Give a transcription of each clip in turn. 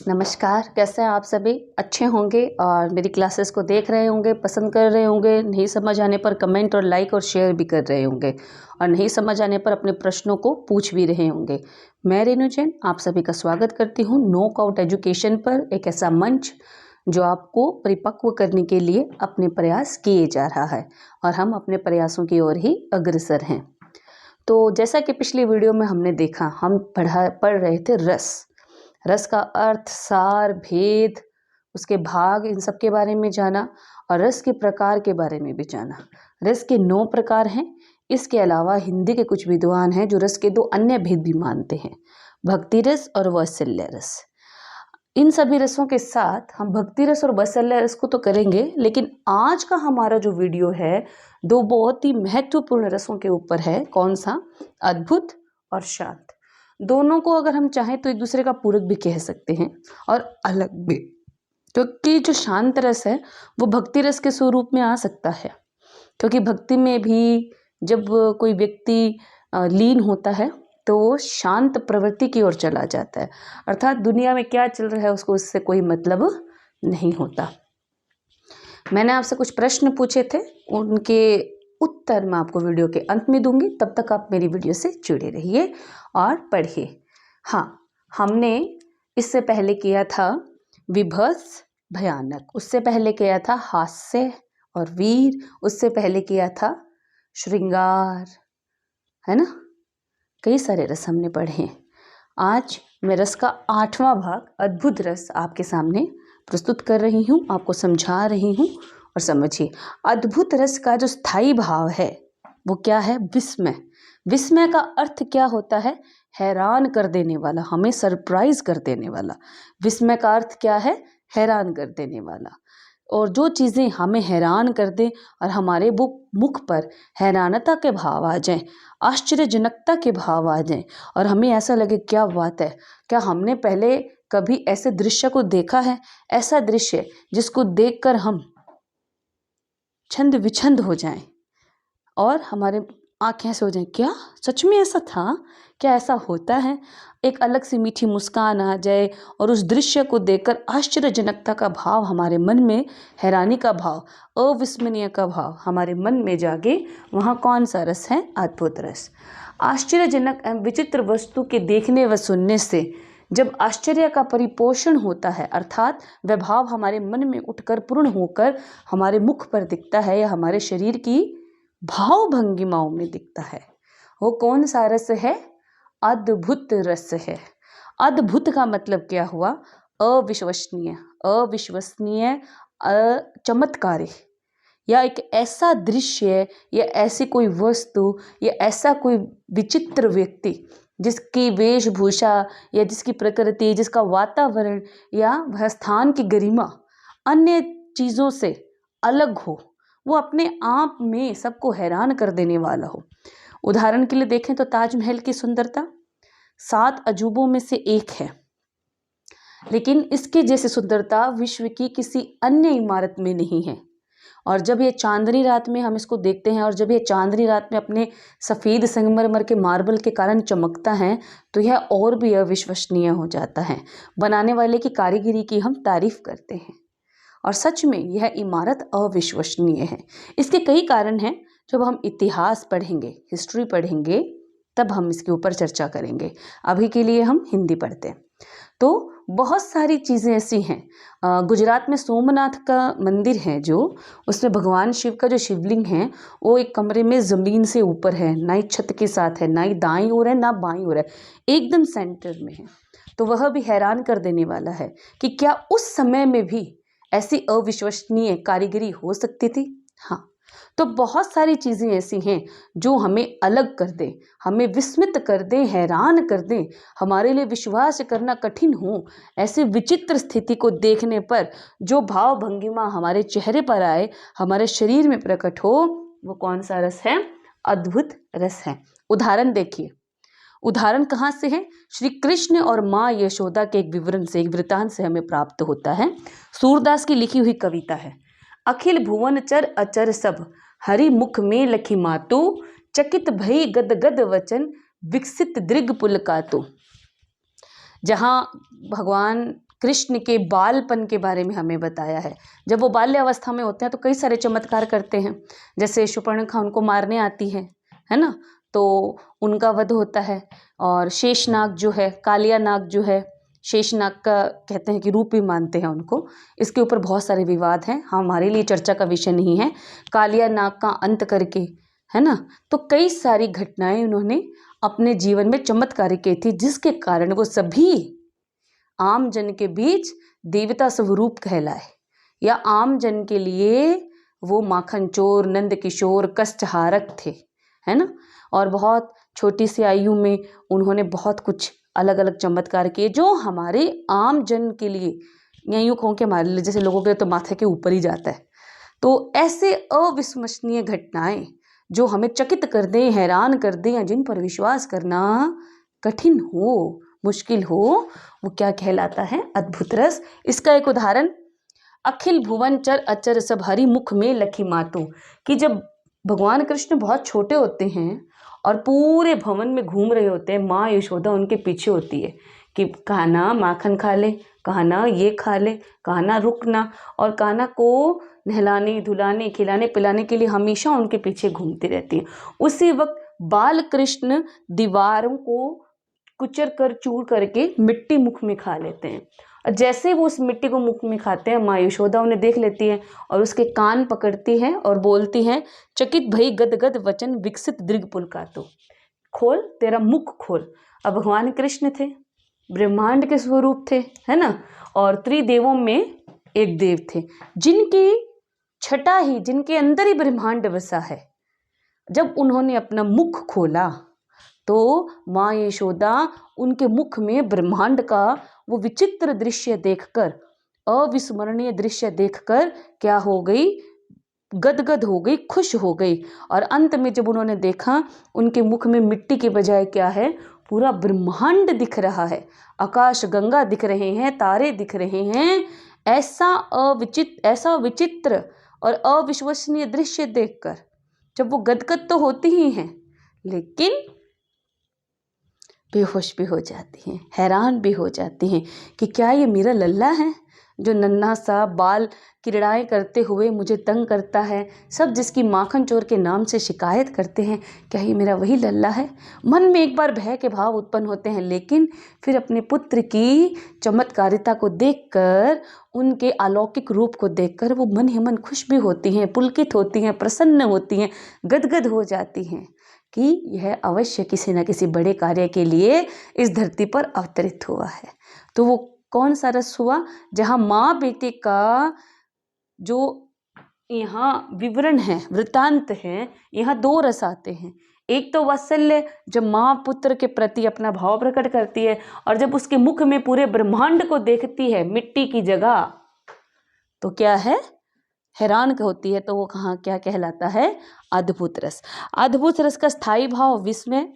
नमस्कार, कैसे हैं आप सभी? अच्छे होंगे और मेरी क्लासेस को देख रहे होंगे, पसंद कर रहे होंगे। नहीं समझ आने पर कमेंट और लाइक और शेयर भी कर रहे होंगे और नहीं समझ आने पर अपने प्रश्नों को पूछ भी रहे होंगे। मैं रेणु जैन आप सभी का स्वागत करती हूँ नॉकआउट एजुकेशन पर, एक ऐसा मंच जो आपको परिपक्व करने के लिए अपने प्रयास किए जा रहा है और हम अपने प्रयासों की ओर ही अग्रसर हैं। तो जैसा कि पिछली वीडियो में हमने देखा, हम पढ़ रहे थे रस का अर्थ, सार, भेद, उसके भाग, इन सब के बारे में जाना और रस के प्रकार के बारे में भी जाना। रस के 9 प्रकार हैं। इसके अलावा हिंदी के कुछ विद्वान हैं जो रस के 2 अन्य भेद भी मानते हैं, भक्ति रस और वात्सल्य रस। इन सभी रसों के साथ हम भक्ति रस और वात्सल्य रस को तो करेंगे, लेकिन आज का हमारा जो वीडियो है 2 बहुत ही महत्वपूर्ण रसों के ऊपर है। कौन सा? अद्भुत और शांत। दोनों को अगर हम चाहें तो एक दूसरे का पूरक भी कह सकते हैं और अलग भी, क्योंकि जो शांत रस है वो भक्ति रस के स्वरूप में आ सकता है, क्योंकि भक्ति में भी जब कोई व्यक्ति लीन होता है तो वो शांत प्रवृत्ति की ओर चला जाता है, अर्थात दुनिया में क्या चल रहा है उसको उससे कोई मतलब नहीं होता। मैंने आपसे कुछ प्रश्न पूछे थे, उनके उत्तर मैं आपको वीडियो के अंत में दूंगी। तब तक आप मेरी वीडियो से जुड़े रहिए और पढ़िए। हाँ, हमने इससे पहले किया था विभत्स, भयानक, उससे पहले किया था हास्य और वीर, उससे पहले किया था श्रृंगार, है ना। कई सारे रस हमने पढ़े हैं। आज मैं रस का 8वां भाग अद्भुत रस आपके सामने प्रस्तुत कर रही हूँ, आपको समझा रही हूँ। और समझिए, अद्भुत रस का जो स्थायी भाव है वो क्या है? विस्मय। विस्मय का अर्थ क्या होता है? हैरान कर देने वाला, हमें सरप्राइज कर देने वाला। विस्मय का अर्थ क्या है? हैरान कर देने वाला। और जो चीज़ें हमें हैरान कर दें और हमारे मुख पर हैरानता के भाव आ जाएं, आश्चर्यजनकता के भाव आ जाएं और हमें ऐसा लगे क्या बात है, क्या हमने पहले कभी ऐसे दृश्य को देखा है? ऐसा दृश्य जिसको देखकर हम छंद विछंद हो जाएं और हमारे आँखें ऐसे हो जाएं, क्या सच में ऐसा था? क्या ऐसा होता है? एक अलग सी मीठी मुस्कान आ जाए और उस दृश्य को देखकर आश्चर्यजनकता का भाव हमारे मन में, हैरानी का भाव, अविस्मरणीय का भाव हमारे मन में जागे। वहाँ कौन सा रस है? अद्भुत रस। आश्चर्यजनक एवं विचित्र वस्तु के देखने व सुनने से जब आश्चर्य का परिपोषण होता है, अर्थात वह भाव हमारे मन में उठकर पूर्ण होकर हमारे मुख पर दिखता है या हमारे शरीर की भाव भंगिमाओं में दिखता है, वो कौन सा रस है? अद्भुत रस है। अद्भुत का मतलब क्या हुआ? अविश्वसनीय, अविश्वसनीय, चमत्कारी, या एक ऐसा दृश्य या ऐसी कोई वस्तु या ऐसा कोई विचित्र व्यक्ति जिसकी वेशभूषा या जिसकी प्रकृति, जिसका वातावरण या वह स्थान की गरिमा अन्य चीज़ों से अलग हो, वो अपने आप में सबको हैरान कर देने वाला हो। उदाहरण के लिए देखें तो ताजमहल की सुंदरता 7 अजूबों में से एक है, लेकिन इसके जैसी सुंदरता विश्व की किसी अन्य इमारत में नहीं है। और जब ये चांदनी रात में हम इसको देखते हैं और जब ये चांदनी रात में अपने सफ़ेद संगमरमर के मार्बल के कारण चमकता है तो यह और भी अविश्वसनीय हो जाता है। बनाने वाले की कारीगरी की हम तारीफ करते हैं और सच में यह इमारत अविश्वसनीय है। इसके कई कारण हैं, जब हम इतिहास पढ़ेंगे, हिस्ट्री पढ़ेंगे, तब हम इसके ऊपर चर्चा करेंगे। अभी के लिए हम हिंदी पढ़ते हैं। तो बहुत सारी चीज़ें ऐसी हैं। गुजरात में सोमनाथ का मंदिर है, जो उसमें भगवान शिव का जो शिवलिंग है वो एक कमरे में ज़मीन से ऊपर है, ना ही छत के साथ है, ना ही दाईं ओर है ना बाईं ओर है, एकदम सेंटर में है। तो वह भी हैरान कर देने वाला है कि क्या उस समय में भी ऐसी अविश्वसनीय कारीगरी हो सकती थी। हाँ, तो बहुत सारी चीज़ें ऐसी हैं जो हमें अलग कर दें, हमें विस्मित कर दें, हैरान कर दें, हमारे लिए विश्वास करना कठिन हो। ऐसी विचित्र स्थिति को देखने पर जो भाव भंगिमा हमारे चेहरे पर आए, हमारे शरीर में प्रकट हो, वो कौन सा रस है? अद्भुत रस है। उदाहरण देखिए, उदाहरण कहाँ से है? श्री कृष्ण और माँ यशोदा के एक विवरण से, एक वृतांत से हमें प्राप्त होता है। सूरदास की लिखी हुई कविता है। अखिल भुवन चर अचर सब, हरि मुख में लखी मातु, चकित भई गद गद वचन, विकसित दृग पुलकातु। जहाँ भगवान कृष्ण के बालपन के बारे में हमें बताया है। जब वो बाल्यावस्था में होते हैं तो कई सारे चमत्कार करते हैं, जैसे शूर्पणखा उनको मारने आती है ना, तो उनका वध होता है। और शेषनाग जो है, कालिया नाग जो है, शेषनाग का कहते हैं कि रूप भी मानते हैं उनको। इसके ऊपर बहुत सारे विवाद हैं, हमारे लिए चर्चा का विषय नहीं है। कालिया नाग का अंत करके, है ना, तो कई सारी घटनाएं उन्होंने अपने जीवन में चमत्कारी की थी, जिसके कारण वो सभी आम जन के बीच देवता स्वरूप कहलाए, या आम जन के लिए वो माखन चोर, नंद किशोर, कष्टहारक थे, है ना। और बहुत छोटी सी आयु में उन्होंने बहुत कुछ अलग अलग चमत्कार किए, जो हमारे आम जन के लिए, या यूँ कहूँ कि हमारे लिए जैसे लोगों के तो माथे के ऊपर ही जाता है। तो ऐसे अविस्मरणीय घटनाएं जो हमें चकित कर दें, हैरान कर दें, या जिन पर विश्वास करना कठिन हो, मुश्किल हो, वो क्या कहलाता है? अद्भुत रस। इसका एक उदाहरण, अखिल भुवन चर अचर सब हरि मुख में लखी मातु, कि जब भगवान कृष्ण बहुत छोटे होते हैं और पूरे भवन में घूम रहे होते हैं, माँ यशोदा उनके पीछे होती है कि कान्हा माखन खा ले, कान्हा ये खा ले, कान्हा रुकना, और कान्हा को नहलाने धुलाने खिलाने पिलाने के लिए हमेशा उनके पीछे घूमती रहती है। उसी वक्त बाल कृष्ण दीवारों को कुचर कर चूर करके मिट्टी मुख में खा लेते हैं, और जैसे वो उस मिट्टी को मुख में खाते हैं, माँ यशोदा उन्हें देख लेती है और उसके कान पकड़ती है और बोलती हैं, चकित भई गद गद वचन विकसित दृग पुलकातु, खोल तेरा मुख खोल। अब भगवान कृष्ण थे, ब्रह्मांड के स्वरूप थे, है ना, और त्रिदेवों में एक देव थे, जिनकी छटा ही, जिनके अंदर ही ब्रह्मांड बसा है। जब उन्होंने अपना मुख खोला तो माँ यशोदा उनके मुख में ब्रह्मांड का वो विचित्र दृश्य देखकर, अविस्मरणीय दृश्य देखकर क्या हो गई? गदगद हो गई, खुश हो गई। और अंत में जब उन्होंने देखा, उनके मुख में मिट्टी के बजाय क्या है? पूरा ब्रह्मांड दिख रहा है, आकाश गंगा दिख रहे हैं, तारे दिख रहे हैं। ऐसा विचित्र और अविश्वसनीय दृश्य देखकर जब वो गदगद तो होती ही हैं, लेकिन बेहोश भी हो जाती हैं, हैरान भी हो जाती हैं कि क्या ये मेरा लल्ला है जो नन्हा सा बाल क्रीड़ाएँ करते हुए मुझे तंग करता है, सब जिसकी माखन चोर के नाम से शिकायत करते हैं, क्या ये मेरा वही लल्ला है? मन में एक बार भय के भाव उत्पन्न होते हैं, लेकिन फिर अपने पुत्र की चमत्कारिता को देखकर, उनके अलौकिक रूप को देखकर वो मन ही मन खुश भी होती हैं, पुलकित होती हैं, प्रसन्न होती हैं, गदगद हो जाती हैं कि यह अवश्य किसी न किसी बड़े कार्य के लिए इस धरती पर अवतरित हुआ है। तो वो कौन सा रस हुआ? जहाँ माँ बेटे का जो यहाँ विवरण है, वृतांत है, यहाँ दो रस आते हैं। एक तो वात्सल्य, जब माँ पुत्र के प्रति अपना भाव प्रकट करती है, और जब उसके मुख में पूरे ब्रह्मांड को देखती है मिट्टी की जगह, तो क्या है? हैरान होती है। तो वो कहाँ क्या कहलाता है? अद्भुत रस। अद्भुत रस का स्थायी भाव विस्मय,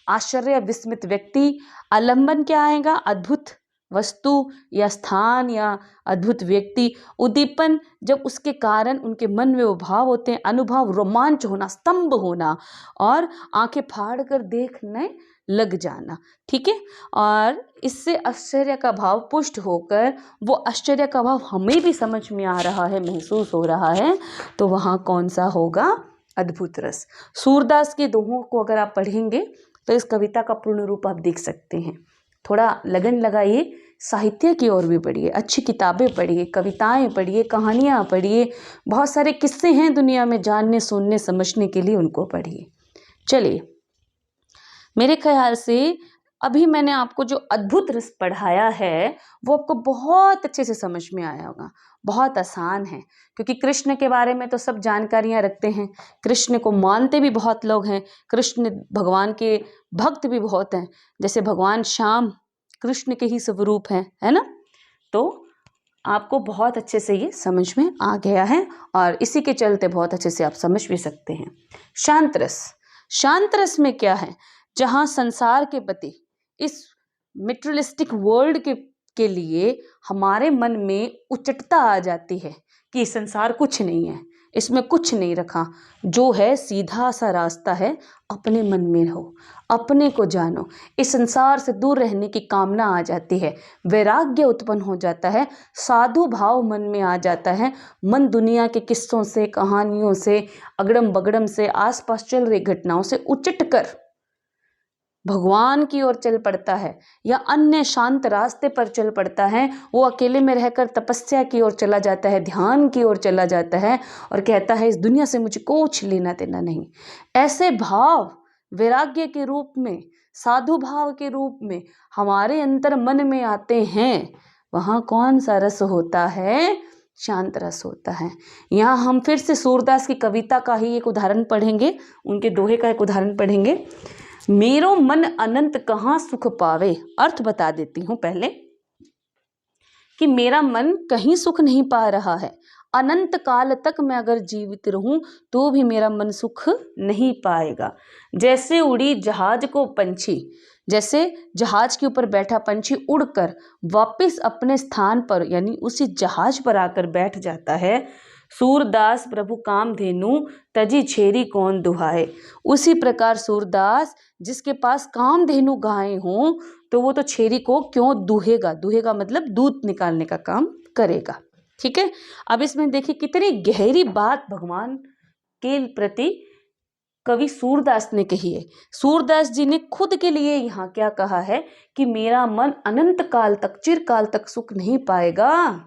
आश्चर्य, विस्मित व्यक्ति। आलंबन क्या आएगा? अद्भुत वस्तु या स्थान या अद्भुत व्यक्ति। उद्दीपन, जब उसके कारण उनके मन में वो भाव होते हैं। अनुभव, रोमांच होना, स्तंभ होना, और आंखें फाड़ कर देखने लग जाना। ठीक है, और इससे आश्चर्य का भाव पुष्ट होकर वो आश्चर्य का भाव हमें भी समझ में आ रहा है, महसूस हो रहा है, तो वहाँ कौन सा होगा? अद्भुत रस। सूरदास के दोहों को अगर आप पढ़ेंगे तो इस कविता का पूर्ण रूप आप देख सकते हैं। थोड़ा लगन लगाइए, साहित्य की ओर भी पढ़िए, अच्छी किताबें पढ़िए, कविताएं पढ़िए, कहानियाँ पढ़िए, बहुत सारे किस्से हैं दुनिया में जानने, सुनने, समझने के लिए, उनको पढ़िए। चलिए, मेरे ख्याल से अभी मैंने आपको जो अद्भुत रस पढ़ाया है वो आपको बहुत अच्छे से समझ में आया होगा। बहुत आसान है, क्योंकि कृष्ण के बारे में तो सब जानकारियाँ रखते हैं, कृष्ण को मानते भी बहुत लोग हैं, कृष्ण भगवान के भक्त भी बहुत हैं। जैसे भगवान श्याम कृष्ण के ही स्वरूप हैं, है ना। तो आपको बहुत अच्छे से ये समझ में आ गया है, और इसी के चलते बहुत अच्छे से आप समझ भी सकते हैं। शांत रस। शांत रस में क्या है? जहाँ संसार के प्रति, इस मेटेरियलिस्टिक वर्ल्ड के लिए हमारे मन में उचटता आ जाती है कि संसार कुछ नहीं है, इसमें कुछ नहीं रखा। जो है सीधा सा रास्ता है, अपने मन में रहो, अपने को जानो। इस संसार से दूर रहने की कामना आ जाती है, वैराग्य उत्पन्न हो जाता है, साधु भाव मन में आ जाता है। मन दुनिया के किस्सों से, कहानियों से, अगड़म बगड़म से, आसपास चल रही घटनाओं से उचट कर भगवान की ओर चल पड़ता है, या अन्य शांत रास्ते पर चल पड़ता है। वो अकेले में रहकर तपस्या की ओर चला जाता है, ध्यान की ओर चला जाता है और कहता है इस दुनिया से मुझे कुछ लेना देना नहीं। ऐसे भाव वैराग्य के रूप में, साधु भाव के रूप में हमारे अंतर मन में आते हैं। वहाँ कौन सा रस होता है? शांत रस होता है। यहाँ हम फिर से सूरदास की कविता का ही एक उदाहरण पढ़ेंगे, उनके दोहे का एक उदाहरण पढ़ेंगे। मेरो मन अनंत कहाँ सुख पावे। अर्थ बता देती हूँ पहले कि मेरा मन कहीं सुख नहीं पा रहा है। अनंत काल तक मैं अगर जीवित रहूं तो भी मेरा मन सुख नहीं पाएगा। जैसे उड़ी जहाज को पंछी, जैसे जहाज के ऊपर बैठा पंछी उड़कर वापस अपने स्थान पर यानी उसी जहाज पर आकर बैठ जाता है। सूरदास प्रभु कामधेनु तजी छेरी कौन दुहाए। उसी प्रकार सूरदास जिसके पास कामधेनु गायें हों तो वो तो छेरी को क्यों दुहेगा। दुहेगा मतलब दूध निकालने का काम करेगा। ठीक है, अब इसमें देखिए कितनी गहरी बात भगवान के प्रति कवि सूरदास ने कही है। सूरदास जी ने खुद के लिए यहाँ क्या कहा है कि मेरा मन अनंत काल तक, चिरकाल तक सुख नहीं पाएगा।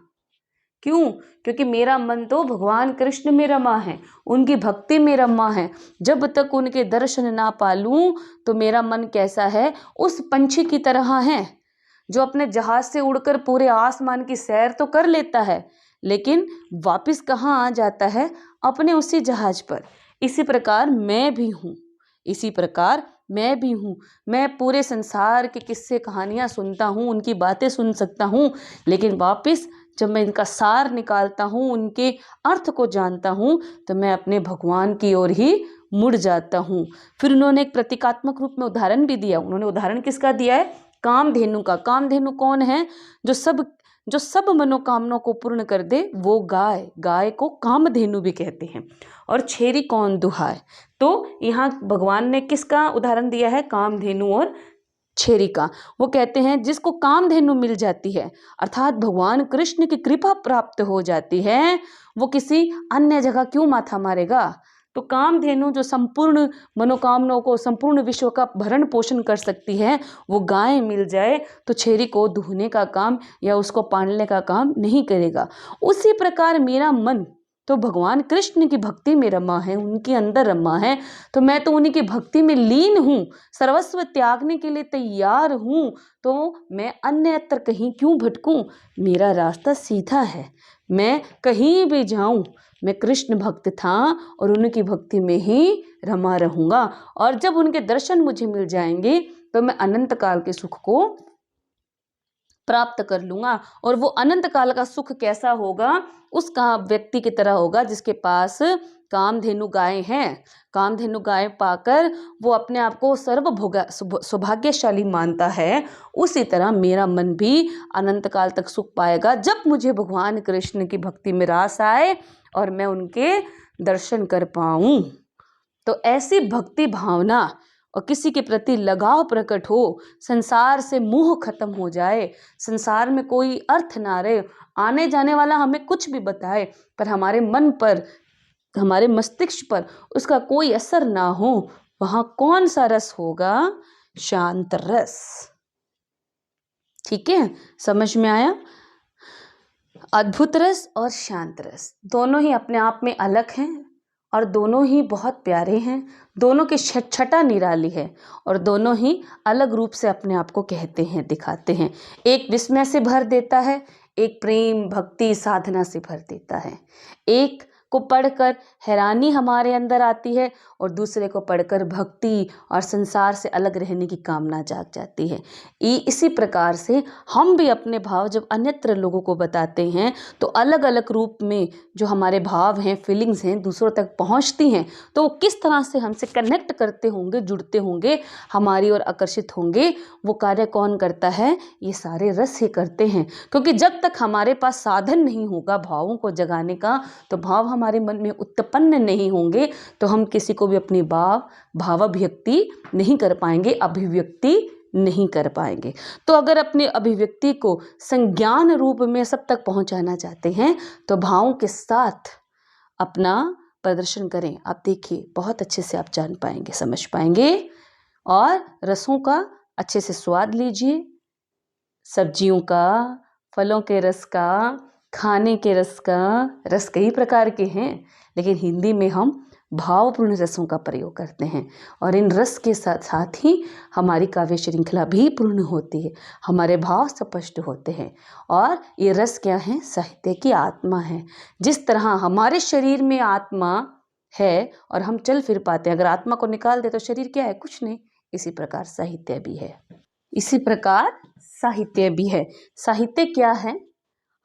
क्यों? क्योंकि मेरा मन तो भगवान कृष्ण में रमा है, उनकी भक्ति में रमा है। जब तक उनके दर्शन ना पालूं तो मेरा मन कैसा है? उस पंछी की तरह है जो अपने जहाज से उड़कर पूरे आसमान की सैर तो कर लेता है, लेकिन वापस कहाँ आ जाता है? अपने उसी जहाज पर। इसी प्रकार मैं भी हूँ, इसी प्रकार मैं भी हूँ। मैं पूरे संसार के किस्से कहानियाँ सुनता हूँ, उनकी बातें सुन सकता हूँ, लेकिन वापस जब मैं इनका सार निकालता हूँ, उनके अर्थ को जानता हूँ, तो मैं अपने भगवान की ओर ही मुड़ जाता हूँ। फिर उन्होंने एक प्रतीकात्मक रूप में उदाहरण भी दिया। उन्होंने उदाहरण किसका दिया है? कामधेनु का। कामधेनु कौन है? जो सब मनोकामनाओं को पूर्ण कर दे, वो गाय। गाय को कामधेनु भी कहते हैं। और छेरी कौन दुहाए। तो यहाँ भगवान ने किसका उदाहरण दिया है? कामधेनु और छेरी का। वो कहते हैं जिसको कामधेनु मिल जाती है, अर्थात भगवान कृष्ण की कृपा प्राप्त हो जाती है, वो किसी अन्य जगह क्यों माथा मारेगा। तो कामधेनु जो संपूर्ण मनोकामनाओं को, संपूर्ण विश्व का भरण पोषण कर सकती है, वो गाय मिल जाए तो छेरी को दुहने का काम या उसको पालने का काम नहीं करेगा। उसी प्रकार मेरा मन तो भगवान कृष्ण की भक्ति में रमा है, उनके अंदर रमा है, तो मैं तो उन्हीं की भक्ति में लीन हूँ, सर्वस्व त्यागने के लिए तैयार हूँ। तो मैं अन्यत्र कहीं क्यों भटकूं? मेरा रास्ता सीधा है। मैं कहीं भी जाऊं, मैं कृष्ण भक्त था और उनकी भक्ति में ही रमा रहूंगा। और जब उनके दर्शन मुझे मिल जाएंगे तो मैं अनंत काल के सुख को प्राप्त कर लूंगा। और वो अनंत काल का सुख कैसा होगा? उसका व्यक्ति की तरह होगा जिसके पास कामधेनु गाय हैं। कामधेनु गाय पाकर वो अपने आप को सौभाग्यशाली मानता है। उसी तरह मेरा मन भी अनंत काल तक सुख पाएगा जब मुझे भगवान कृष्ण की भक्ति में रास आए और मैं उनके दर्शन कर पाऊं। तो ऐसी भक्ति भावना और किसी के प्रति लगाव प्रकट हो, संसार से मोह खत्म हो जाए, संसार में कोई अर्थ ना रहे, आने जाने वाला हमें कुछ भी बताए पर हमारे मन पर, हमारे मस्तिष्क पर उसका कोई असर ना हो, वहाँ कौन सा रस होगा? शांत रस। ठीक है, समझ में आया? अद्भुत रस और शांत रस दोनों ही अपने आप में अलग हैं और दोनों ही बहुत प्यारे हैं। दोनों की छटा निराली है और दोनों ही अलग रूप से अपने आप को कहते हैं, दिखाते हैं। एक विस्मय से भर देता है, एक प्रेम भक्ति साधना से भर देता है। एक को पढ़कर हैरानी हमारे अंदर आती है और दूसरे को पढ़कर भक्ति और संसार से अलग रहने की कामना जाग जाती है। इसी प्रकार से हम भी अपने भाव जब अन्यत्र लोगों को बताते हैं तो अलग अलग रूप में जो हमारे भाव हैं, फीलिंग्स हैं, दूसरों तक पहुंचती हैं। तो वो किस तरह से हमसे कनेक्ट करते होंगे, जुड़ते होंगे, हमारी ओर आकर्षित होंगे, वो कार्य कौन करता है? ये सारे रस ही करते हैं। क्योंकि जब तक हमारे पास साधन नहीं होगा भावों को जगाने का, तो भाव हमारे मन में उत्पन्न नहीं होंगे तो हम किसी को भी अपनी भावाभिव्यक्ति नहीं कर पाएंगे, अभिव्यक्ति नहीं कर पाएंगे। तो अगर अपने अभिव्यक्ति को संज्ञान रूप में सब तक पहुंचाना चाहते हैं तो भावों के साथ अपना प्रदर्शन करें। आप देखिए बहुत अच्छे से आप जान पाएंगे, समझ पाएंगे और रसों का अच्छे से स्वाद लीजिए। सब्जियों का, फलों के रस का, खाने के रस का। रस कई प्रकार के हैं लेकिन हिंदी में हम भावपूर्ण रसों का प्रयोग करते हैं और इन रस के साथ साथ ही हमारी काव्य श्रृंखला भी पूर्ण होती है, हमारे भाव स्पष्ट होते हैं। और ये रस क्या है? साहित्य की आत्मा है। जिस तरह हमारे शरीर में आत्मा है और हम चल फिर पाते हैं, अगर आत्मा को निकाल दे तो शरीर क्या है? कुछ नहीं। इसी प्रकार साहित्य भी है, इसी प्रकार साहित्य भी है। साहित्य क्या है?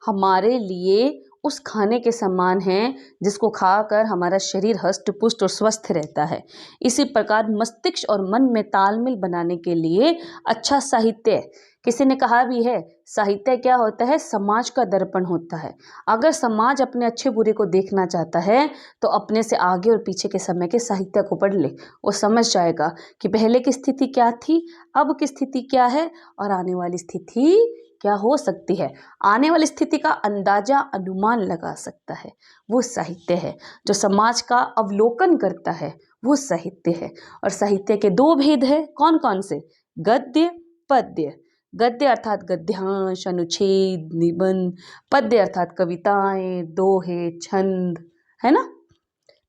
हमारे लिए उस खाने के समान है जिसको खाकर हमारा शरीर हष्ट पुष्ट और स्वस्थ रहता है। इसी प्रकार मस्तिष्क और मन में तालमेल बनाने के लिए अच्छा साहित्य, किसी ने कहा भी है साहित्य क्या होता है? समाज का दर्पण होता है। अगर समाज अपने अच्छे बुरे को देखना चाहता है तो अपने से आगे और पीछे के समय के साहित्य को पढ़ ले, वो समझ जाएगा कि पहले की स्थिति क्या थी, अब की स्थिति क्या है और आने वाली स्थिति क्या हो सकती है। आने वाली स्थिति का अंदाजा, अनुमान लगा सकता है, वो साहित्य है। जो समाज का अवलोकन करता है वो साहित्य है। और साहित्य के दो भेद है, कौन कौन से? गद्य, पद्य। गद्य अर्थात गद्यांश, अनुच्छेद, निबंध। पद्य अर्थात कविताएं, दोहे, छंद, है ना।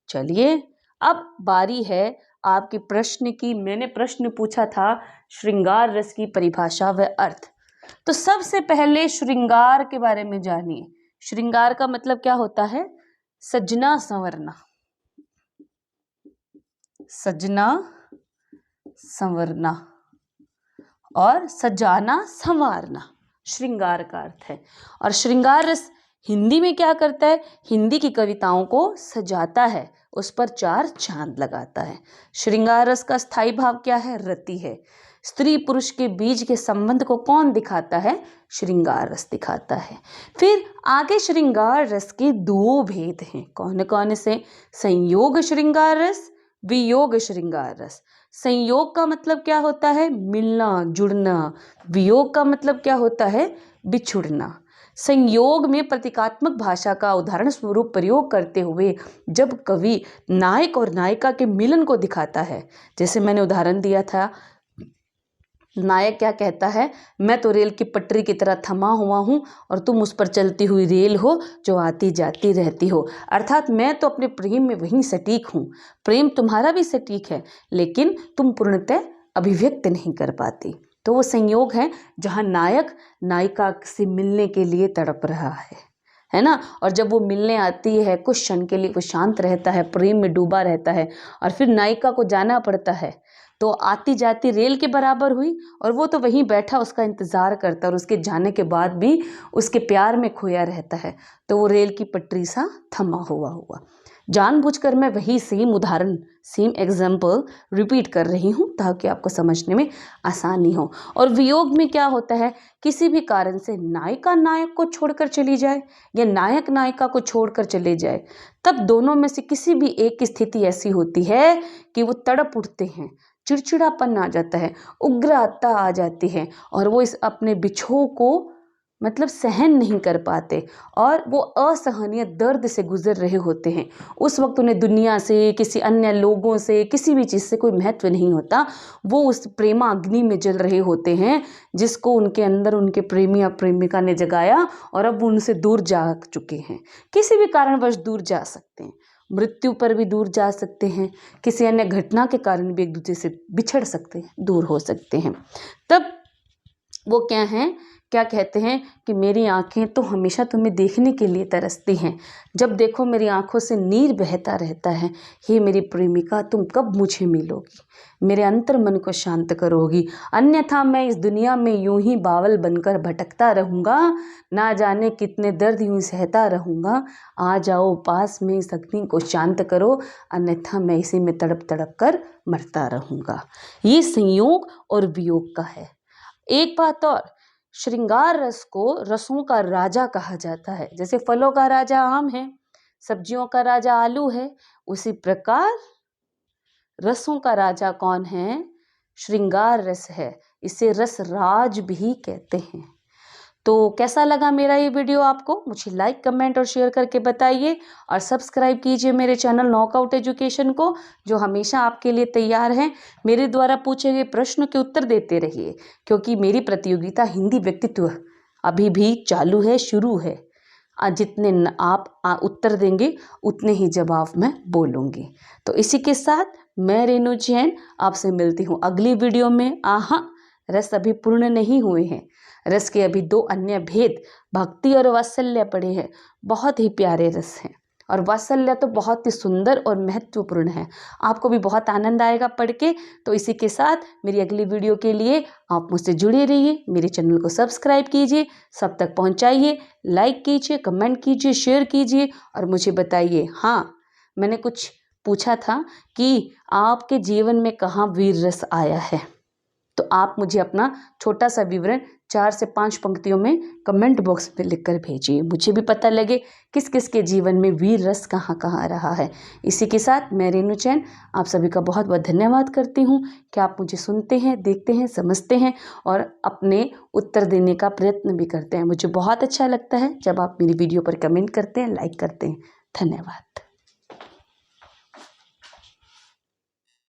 चलिए अब बारी है आपके प्रश्न की। मैंने प्रश्न पूछा था श्रृंगार रस की परिभाषा व अर्थ। तो सबसे पहले श्रृंगार के बारे में जानिए। श्रृंगार का मतलब क्या होता है? सजना संवरना, सजना संवरना और सजाना संवारना श्रृंगार का अर्थ है। और श्रृंगार रस हिंदी में क्या करता है? हिंदी की कविताओं को सजाता है, उस पर चार चांद लगाता है। श्रृंगार रस का स्थायी भाव क्या है? रति है। स्त्री पुरुष के बीच के संबंध को कौन दिखाता है? श्रृंगार रस दिखाता है। फिर आगे श्रृंगार रस के दो भेद हैं, कौन कौन से? संयोग श्रृंगार रस, वियोग श्रृंगार रस। संयोग का मतलब क्या होता है? मिलना, जुड़ना। वियोग का मतलब क्या होता है? बिछुड़ना। संयोग में प्रतीकात्मक भाषा का उदाहरण स्वरूप प्रयोग करते हुए जब कवि नायक और नायिका के मिलन को दिखाता है, जैसे मैंने उदाहरण दिया था, नायक क्या कहता है? मैं तो रेल की पटरी की तरह थमा हुआ हूँ और तुम उस पर चलती हुई रेल हो जो आती जाती रहती हो। अर्थात मैं तो अपने प्रेम में वहीं सटीक हूँ, प्रेम तुम्हारा भी सटीक है, लेकिन तुम पूर्णतः अभिव्यक्त नहीं कर पाती। तो वो संयोग है जहाँ नायक नायिका से मिलने के लिए तड़प रहा है ना। और जब वो मिलने आती है कुछ क्षण के लिए वो शांत रहता है, प्रेम में डूबा रहता है और फिर नायिका को जाना पड़ता है, तो आती जाती रेल के बराबर हुई और वो तो वहीं बैठा उसका इंतज़ार करता है और उसके जाने के बाद भी उसके प्यार में खोया रहता है। तो वो रेल की पटरी सा थमा हुआ। जानबूझकर मैं वही सेम उदाहरण, सेम एग्जाम्पल रिपीट कर रही हूँ ताकि आपको समझने में आसानी हो। और वियोग में क्या होता है? किसी भी कारण से नायिका नायक को छोड़कर चली जाए या नायक नायिका को छोड़कर चले जाए, तब दोनों में से किसी भी एक की स्थिति ऐसी होती है कि वो तड़प उठते हैं, चिड़चिड़ापन आ जाता है, उग्रता आ जाती है और वो इस अपने बिछोह को मतलब सहन नहीं कर पाते और वो असहनीय दर्द से गुजर रहे होते हैं। उस वक्त उन्हें दुनिया से, किसी अन्य लोगों से, किसी भी चीज़ से कोई महत्व नहीं होता। वो उस प्रेमाग्नि में जल रहे होते हैं जिसको उनके अंदर उनके प्रेमी या प्रेमिका ने जगाया और अब उनसे दूर जा चुके हैं। किसी भी कारणवश दूर जा सकते हैं, मृत्यु पर भी दूर जा सकते हैं, किसी अन्य घटना के कारण भी एक दूसरे से बिछड़ सकते हैं, दूर हो सकते हैं। तब वो क्या कहते हैं कि मेरी आंखें तो हमेशा तुम्हें देखने के लिए तरसती हैं, जब देखो मेरी आंखों से नीर बहता रहता है। हे मेरी प्रेमिका, तुम कब मुझे मिलोगी, मेरे अंतर मन को शांत करोगी, अन्यथा मैं इस दुनिया में यूं ही बावल बनकर भटकता रहूँगा, ना जाने कितने दर्द यूं सहता रहूँगा। आ जाओ पास में, इस अग्नि को शांत करो, अन्यथा मैं इसी में तड़प तड़प कर मरता रहूँगा। ये संयोग और वियोग का है। एक बात और, श्रृंगार रस को रसों का राजा कहा जाता है। जैसे फलों का राजा आम है, सब्जियों का राजा आलू है, उसी प्रकार रसों का राजा कौन है? श्रृंगार रस है। इसे रस राज भी कहते हैं। तो कैसा लगा मेरा ये वीडियो आपको? मुझे लाइक, कमेंट और शेयर करके बताइए और सब्सक्राइब कीजिए मेरे चैनल नॉकआउट एजुकेशन को, जो हमेशा आपके लिए तैयार है। मेरे द्वारा पूछे गए प्रश्न के उत्तर देते रहिए, क्योंकि मेरी प्रतियोगिता हिंदी व्यक्तित्व अभी भी चालू है, शुरू है। जितने आप उत्तर देंगे उतने ही जवाब मैं बोलूँगी। तो इसी के साथ मैं रेणु जैन आपसे मिलती हूँ अगली वीडियो में। रस अभी पूर्ण नहीं हुए हैं। रस के अभी 2 अन्य भेद भक्ति और वात्सल्य पड़े हैं। बहुत ही प्यारे रस हैं और वात्सल्य तो बहुत ही सुंदर और महत्वपूर्ण है। आपको भी बहुत आनंद आएगा पढ़ के। तो इसी के साथ मेरी अगली वीडियो के लिए आप मुझसे जुड़े रहिए, मेरे चैनल को सब्सक्राइब कीजिए, सब तक पहुंचाइए, लाइक कीजिए, कमेंट कीजिए, शेयर कीजिए और मुझे बताइए। मैंने कुछ पूछा था कि आपके जीवन में कहाँ वीर रस आया है, तो आप मुझे अपना छोटा सा विवरण 4 से 5 पंक्तियों में कमेंट बॉक्स में लिखकर भेजिए। मुझे भी पता लगे किस किस के जीवन में वीर रस कहाँ कहाँ रहा है। इसी के साथ मैं रेणु जैन आप सभी का बहुत बहुत धन्यवाद करती हूँ कि आप मुझे सुनते हैं, देखते हैं, समझते हैं और अपने उत्तर देने का प्रयत्न भी करते हैं। मुझे बहुत अच्छा लगता है जब आप मेरी वीडियो पर कमेंट करते हैं, लाइक करते हैं। धन्यवाद।